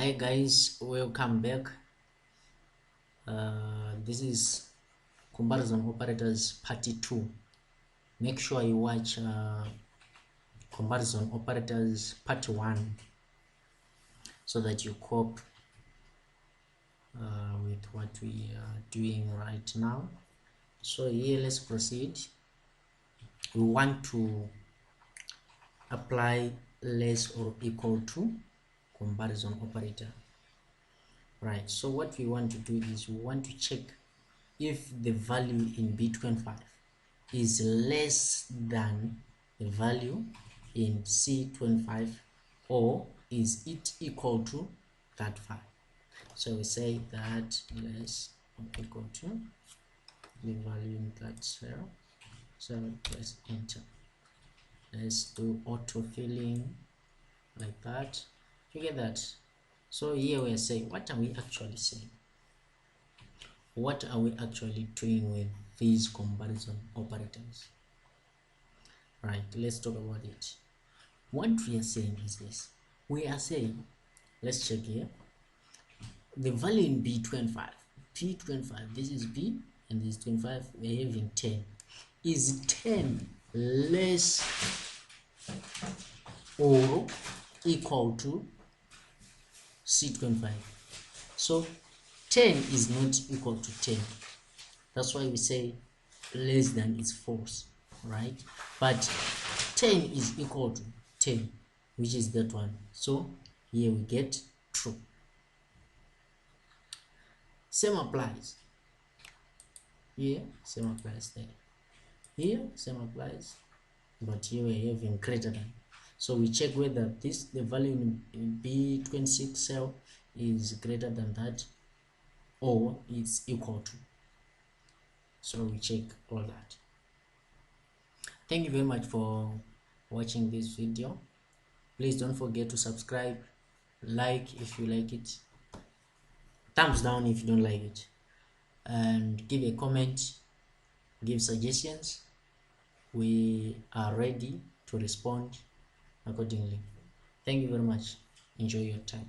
Hi guys, welcome back. This is comparison operators part 2. Make sure you watch comparison operators part 1 so that you cope with what we are doing right now. So here, let's proceed. We want to apply less or equal to comparison operator. Right, so what we want to do is we want to check if the value in B25 is less than the value in C25, or is it equal to that 5. So we say that less or equal to the value in that cell. So press enter. Let's do auto filling like that. You get that? So here we are saying, what are we actually saying? What are we actually doing with these comparison operators? Right, let's talk about it. What we are saying is this. We are saying, let's check here, the value in B25, this is B and this is 25, we're having 10. Is 10 less or equal to C25? So 10 is not equal to 10. That's why we say less than is false, right? But 10 is equal to 10, which is that one. So here we get true. Same applies here, same applies there. Here, same applies, but here we're having greater than. So we check whether the value in B26 cell is greater than that or it's equal to. So we check all that. Thank you very much for watching this video. Please don't forget to subscribe, like if you like it, thumbs down if you don't like it, and give a comment, give suggestions. We are ready to respond accordingly. Thank you very much. Enjoy your time.